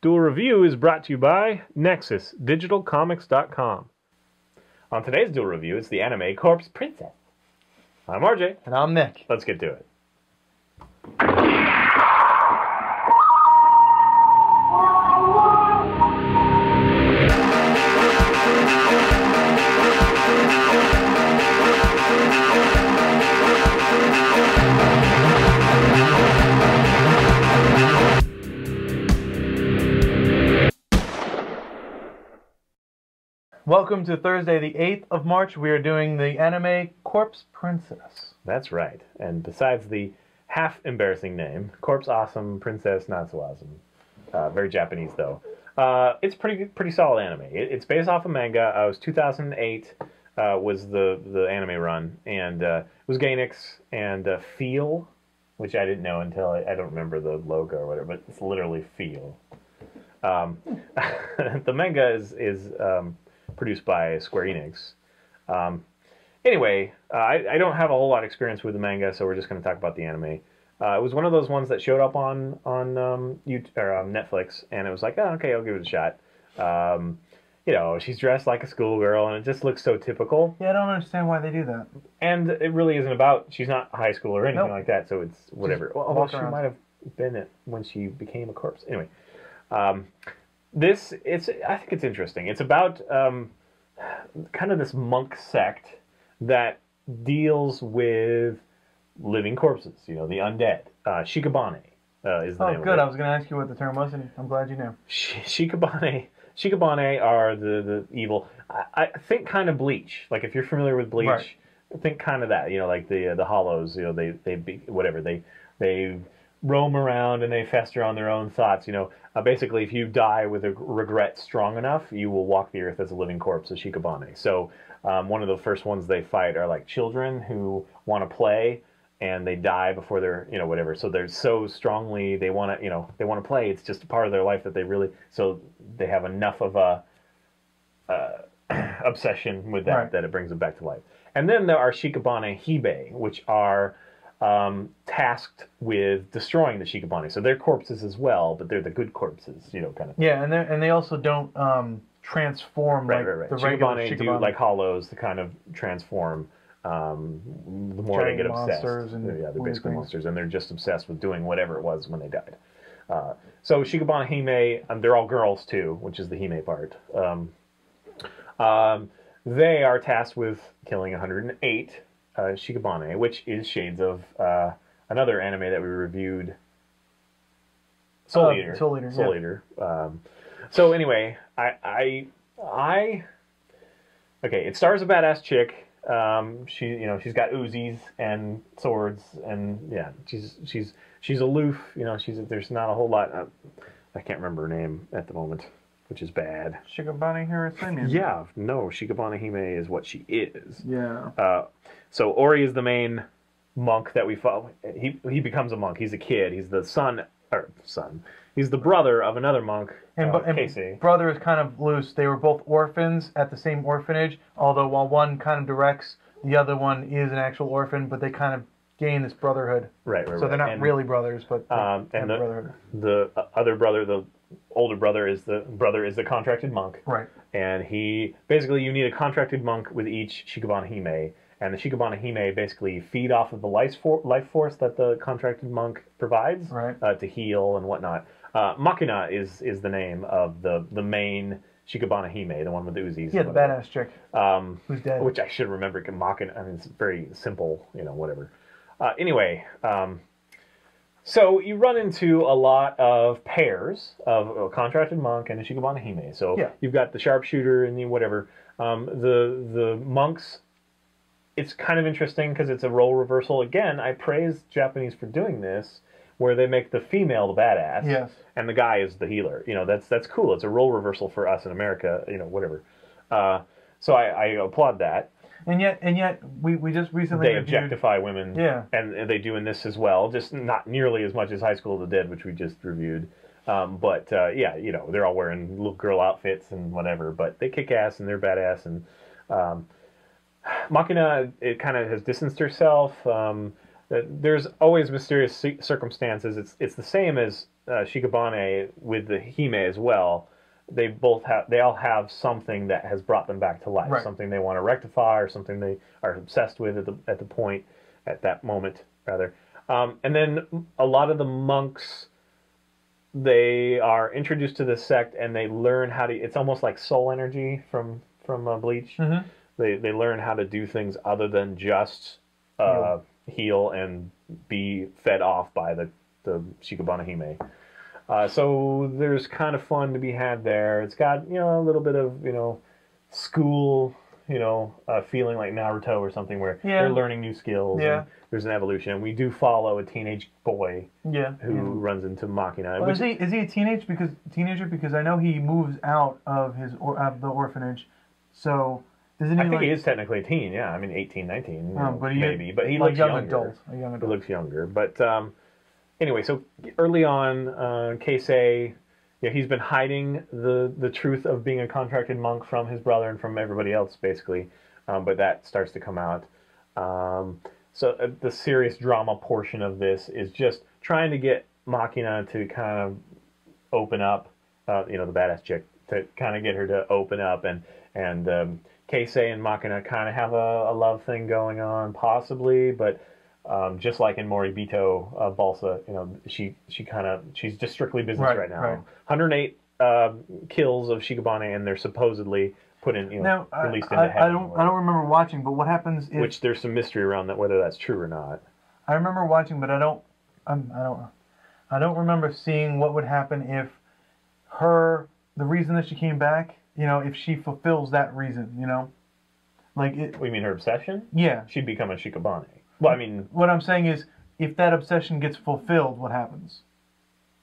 Duel Review is brought to you by NexusDigitalComics.com. On today's Duel Review, it's the anime Corpse Princess. I'm RJ. And I'm Nick. Let's get to it. Welcome to Thursday, the 8th of March. We are doing the anime Corpse Princess. That's right. And besides the half-embarrassing name, Corpse Awesome, Princess Not So Awesome. Very Japanese, though. It's pretty solid anime. It's based off a manga. It was 2008 was the anime run. And it was Gainax and Feel, which I didn't know until I don't remember the logo or whatever, but it's literally Feel. The manga is produced by Square Enix. Anyway, I don't have a whole lot of experience with the manga, so we're just going to talk about the anime. It was one of those ones that showed up on YouTube, or Netflix, and it was like, oh, okay, I'll give it a shot. You know, she's dressed like a schoolgirl, and it just looks so typical. Yeah, I don't understand why they do that. And it really isn't about, she's not high school or anything like that, so it's whatever. Although she might have been it when she became a corpse. Anyway. I think it's interesting. It's about kind of this monk sect that deals with living corpses, you know, the undead. Shikabane is the name of it. Oh, good. I was going to ask you what the term was, and I'm glad you knew. Shikabane are the evil. I think kind of Bleach. Like, if you're familiar with Bleach, right. Think kind of that. You know, like the Hollows, you know, they roam around and they fester on their own thoughts. You know, basically, if you die with a regret strong enough, you will walk the earth as a living corpse, a Shikabane. So one of the first ones they fight are like children who want to play and they die before they're, you know, whatever. So they're so strongly, they want to, you know, they want to play. It's just a part of their life that they really, so they have enough of a obsession with that, right, that it brings them back to life. And then there are Shikabane Hibe, which are tasked with destroying the Shikabane. So they're corpses as well, but they're the good corpses, you know, kind of. Yeah, and they also don't transform like the regular Shikabane do like Hollows to kind of transform. The more they get obsessed, they're basically monsters, and they're just obsessed with doing whatever it was when they died. So Shikabane Hime, they're all girls too, which is the Hime part. They are tasked with killing 108 Shikabane, which is shades of another anime that we reviewed, Soul Eater. Soul Eater. So anyway, okay, it stars a badass chick. She's got Uzis and swords, and yeah, she's aloof. You know, there's not a whole lot. I can't remember her name at the moment, which is bad. Shikabane Hirasune. Yeah, no, Shikabane Hime is what she is. Yeah. So Ori is the main monk that we follow. He becomes a monk. He's a kid. He's the son. He's the brother of another monk, Casey. And brother is kind of loose. They were both orphans at the same orphanage, although while one kind of directs, the other one is an actual orphan, but they kind of gain this brotherhood. Right. So they're not really brothers, but and the other brother, the older brother, is the contracted monk. Right. And you need a contracted monk with each Shikabane Hime. And the Shikabane Hime basically feed off of the life force that the contracted monk provides, right, to heal and whatnot. Makina is the name of the main Shikabane Hime, the one with the Uzis. Yeah, the badass chick who's dead. Which I should remember. Makina, I mean, it's very simple, you know, whatever. Anyway, so you run into a lot of pairs of a contracted monk and a Shikabane Hime. So yeah, you've got the sharpshooter and the whatever. The monks. It's kind of interesting because it's a role reversal. Again, I praise Japanese for doing this, where they make the female the badass, yes, and the guy is the healer. You know, that's cool. It's a role reversal for us in America. You know, whatever. So I applaud that. And yet we just recently they objectify women. Yeah, and they do in this as well. Just not nearly as much as High School of the Dead, which we just reviewed. Yeah, you know, they're all wearing little girl outfits and whatever, but they kick ass and they're badass. And Makina, it kind of has distanced herself. There's always mysterious circumstances. It's the same as Shikabane with the Hime as well, they all have something that has brought them back to life, Right. something they want to rectify, or something they are obsessed with at that moment rather. And then a lot of the monks, they are introduced to this sect and they learn how to. It's almost like soul energy from Bleach. Mm-hmm. They learn how to do things other than just heal and be fed off by the Shikabane Hime. So there's kind of fun to be had there. It's got, a little bit of, school, feeling like Naruto or something where they're learning new skills. Yeah. And there's an evolution. And we do follow a teenage boy who runs into Machina. Well, is he a teenager? Because I know he moves out of the orphanage. So doesn't he? I think he is technically a teen. Yeah, I mean 18, 19, but maybe. But he like looks young younger. Adult, a young adult. He looks younger. But anyway, so early on, Keisei, he's been hiding the truth of being a contracted monk from his brother and from everybody else, basically. But that starts to come out. So the serious drama portion of this is just trying to get Machina to kind of open up, the badass chick, to kind of get her to open up. And Keisei and Machina kind of have a love thing going on, possibly, but just like in Moribito Balsa, she's just strictly business right now. Right. 108 kills of Shikabane, and they're supposedly put in, released into heaven. I don't remember watching, but what happens if... Which there's some mystery around that, whether that's true or not. I remember watching, but I don't remember seeing what would happen if the reason that she came back, if she fulfills that reason, like it. What, you mean her obsession? Yeah. She'd become a Shikabane. Well, I mean, what I'm saying is, if that obsession gets fulfilled, what happens?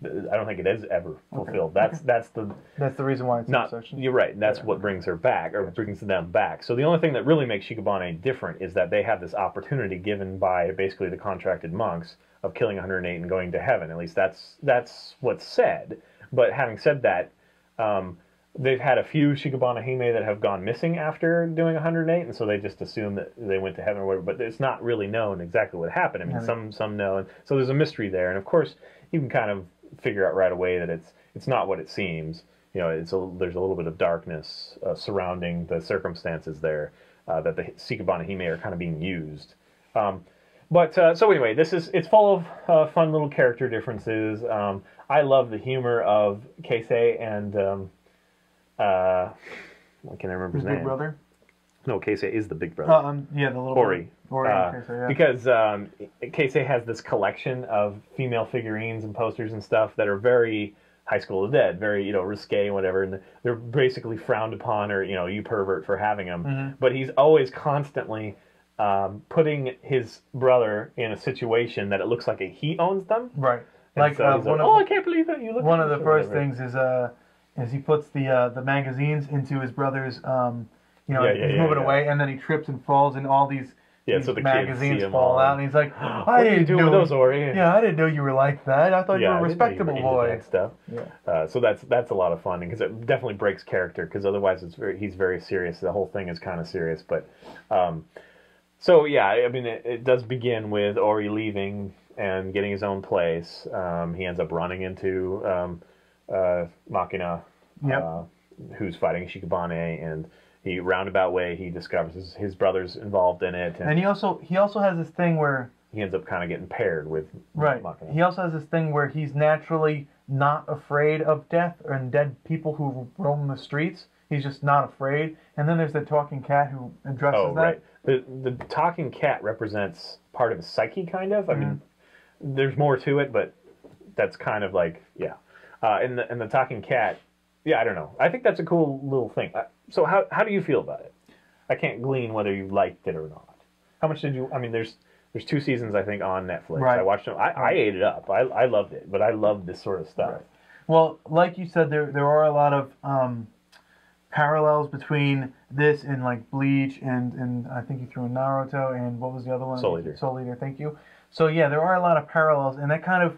I don't think it is ever fulfilled. Okay. That's the reason why it's not. Obsession. You're right. That's what brings her back, or brings them back. So the only thing that really makes Shikabane different is that they have this opportunity given by basically the contracted monks of killing 108 and going to heaven. At least that's what's said. But having said that, they've had a few Shikabane Hime that have gone missing after doing 108, and so they just assume that they went to heaven or whatever. But it's not really known exactly what happened. I mean, some know, and so there's a mystery there. And of course, you can kind of figure out right away that it's not what it seems. There's a little bit of darkness surrounding the circumstances there, that the Shikabane Hime are kind of being used. So anyway, it's full of fun little character differences. I love the humor of Keisei and what can I remember his name? Big brother? No, Keisei is the big brother. The little Ori. Ori and Keisei, yeah. Because Keisei has this collection of female figurines and posters and stuff that are very High School of the Dead, very, risque and whatever, and they're basically frowned upon, or, you pervert for having them. Mm-hmm. But he's always constantly putting his brother in a situation that it looks like he owns them. Right. Like, so I can't believe that you look. One of the first things is he puts the magazines into his brother's, he's moving away, and then he trips and falls, and all these so the magazines fall out, and he's like, I didn't know those, Ori. Yeah, I didn't know you were like that. I thought you were a respectable boy. That stuff. Yeah. So that's a lot of fun, because it definitely breaks character, because otherwise he's very serious. The whole thing is kind of serious, but so yeah, I mean it does begin with Ori leaving and getting his own place. He ends up running into Machina, who's fighting Shikabane, and he roundabout way he discovers his brother's involved in it, and he also has this thing where he ends up kind of getting paired with Machina. He also has this thing where he's naturally not afraid of death and dead people who roam the streets. He's just not afraid. And then there's the talking cat who addresses that. Right. The talking cat represents part of his psyche, kind of. I mean, there's more to it, but that's kind of like, and the talking cat, I don't know. I think that's a cool little thing. So how do you feel about it? I can't glean whether you liked it or not. How much did you? I mean, there's 2 seasons, I think, on Netflix. Right. I watched them. I ate it up. I loved it, but I love this sort of stuff. Right. Well, like you said, there are a lot of parallels between this and like Bleach and I think you threw in Naruto, and what was the other one? Soul Eater. Soul Eater, thank you. So yeah, there are a lot of parallels, and that kind of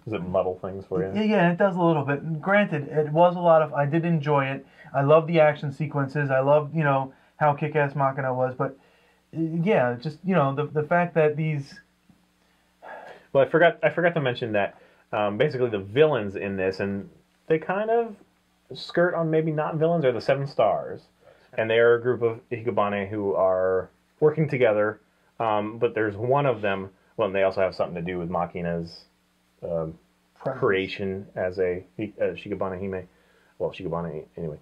does it muddle things for you? Yeah, it does a little bit. Granted, it was a lot of. I did enjoy it. I love the action sequences. I love how kick-ass Machina was, but just the fact that these. Well, I forgot to mention that basically the villains in this, and they kind of skirt on maybe not villains, are the Seven Stars. And they are a group of Hikobane who are working together, but there's one of them, well, and they also have something to do with Makina's creation as a Shikabane Hime. Well, Shikabane, anyway.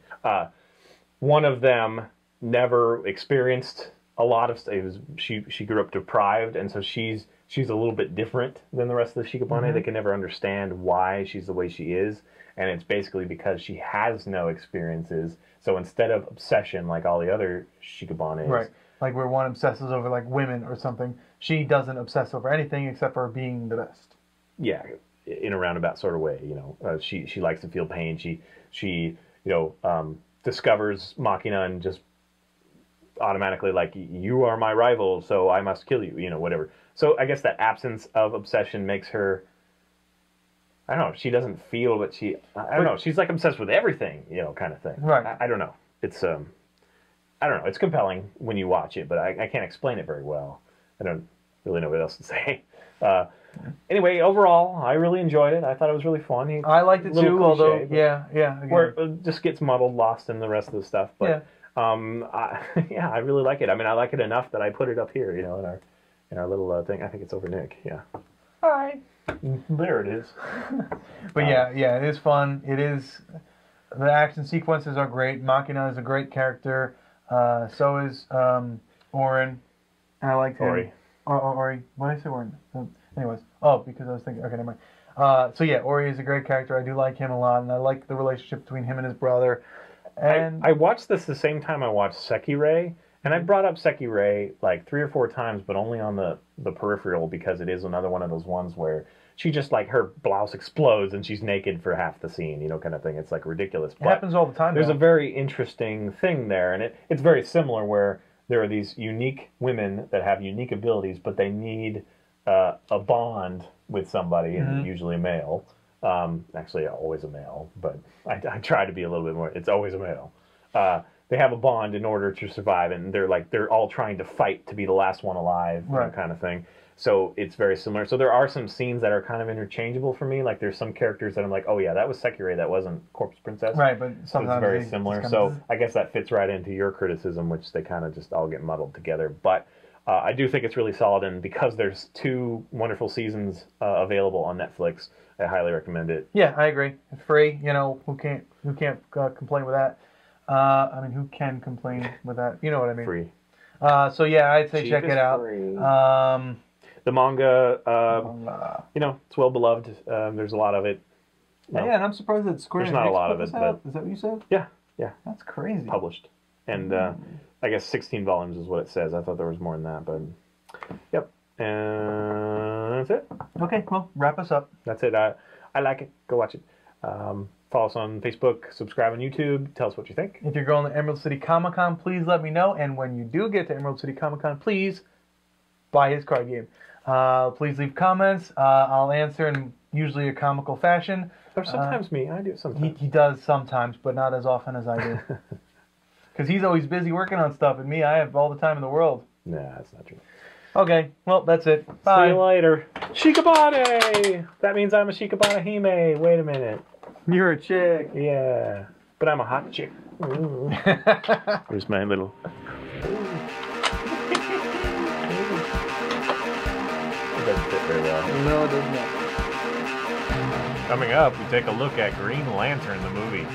One of them never experienced a lot of stuff. She grew up deprived, and so she's a little bit different than the rest of the Shikabane. They can never understand why she's the way she is, and it's basically because she has no experiences. So instead of obsession like all the other Shikabanes, right, like where one obsesses over like women or something, she doesn't obsess over anything except for being the best. Yeah, in a roundabout sort of way, you know. She likes to feel pain. She discovers Makina and just automatically like, you are my rival, so I must kill you, you know, whatever. So I guess that absence of obsession makes her, I don't know, she doesn't feel, but I don't know, she's like obsessed with everything, you know, kind of thing. Right. I don't know. It's, I don't know, it's compelling when you watch it, but I can't explain it very well. I don't really know what else to say. Anyway, overall, I really enjoyed it. I thought it was really fun. I liked it too, although, yeah. Where it just gets muddled, lost in the rest of the stuff. But, I really like it. I mean, I like it enough that I put it up here, you know, in our little thing. I think it's over Nick, yeah. All right. There it is. But yeah, it is fun. It is, the action sequences are great. Makina is a great character. So is Orin. I liked him. Ori. Ori. Why did I say Orin? Anyways. Because I was thinking, okay, never mind. So yeah, Ori is a great character. I do like him a lot, and I like the relationship between him and his brother. And I watched this the same time I watched Sekirei, and I brought up Sekirei like 3 or 4 times, but only on the peripheral, because it is another one of those ones where she just, like, her blouse explodes and she's naked for half the scene, you know, kind of thing. It's like ridiculous. It happens all the time. There's a very interesting thing there, and it's very similar, where there are these unique women that have unique abilities, but they need a bond with somebody, and usually a male. Actually, always a male, but I try to be a little bit more. It's always a male. They have a bond in order to survive, and they're all trying to fight to be the last one alive, you know, kind of thing. So it's very similar. So there are some scenes that are kind of interchangeable for me. Like there's some characters that I'm like, oh yeah, that was Sekirei, that wasn't Corpse Princess. Right, but sometimes so it's very similar. So I guess that fits right into your criticism, which they kind of just all get muddled together. But I do think it's really solid, and because there's 2 wonderful seasons available on Netflix, I highly recommend it. Yeah, I agree. It's free. You know, who can't complain with that? I mean, who can complain with that? You know what I mean? Free. So yeah, I'd say Cheap check is it out. free. The manga, you know, it's well beloved. There's a lot of it. No. Yeah, and I'm surprised that Square Enix not a lot of it, but is that what you said? Yeah. That's crazy. Published, and I guess 16 volumes is what it says. I thought there was more than that, but yep. And that's it. Okay, well, wrap us up. That's it. I like it. Go watch it. Follow us on Facebook. Subscribe on YouTube. Tell us what you think. If you're going to Emerald City Comic Con, please let me know. And when you do get to Emerald City Comic Con, please buy his card game. Please leave comments. I'll answer in usually a comical fashion. Or sometimes me. I do it sometimes. He does sometimes, but not as often as I do. Because he's always busy working on stuff, and me, I have all the time in the world. Nah, that's not true. Okay, well, that's it. Bye. See you later. Shikabane! That means I'm a Shikabane Hime. Wait a minute. You're a chick. Yeah. But I'm a hot chick. Here's my little... It doesn't fit very well. No, it does not. Coming up, we take a look at Green Lantern, the movie.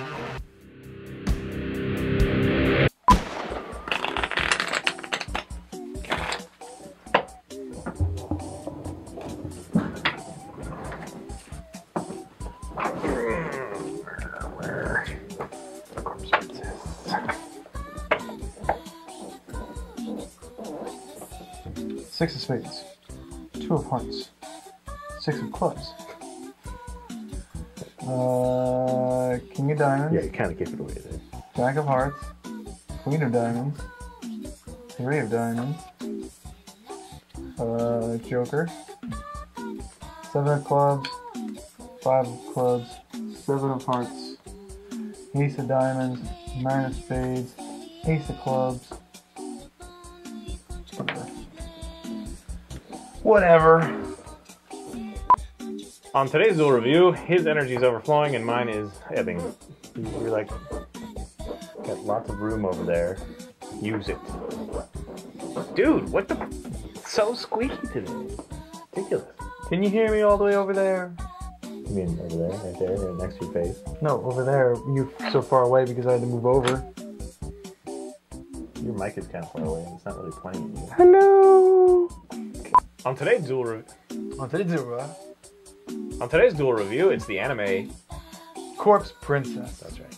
Six of spades. 2 of hearts. 6 of clubs. King of diamonds. Yeah, you kind of gave it away there. Jack of hearts. Queen of diamonds. 3 of diamonds. Joker. 7 of clubs. 5 of clubs. 7 of hearts. Ace of diamonds. 9 of spades. Ace of clubs. Whatever. On today's Duel review, his energy is overflowing and mine is ebbing. You're like, got lots of room over there. Use it. Dude, what the? So squeaky today. Ridiculous. Can you hear me all the way over there? You mean over there, right there, right next to your face? No, over there. You're so far away because I had to move over. Your mic is kind of far away. It's not really playing. Hello. On today's Duel review. On today's Duel It's the anime Corpse Princess. That's right.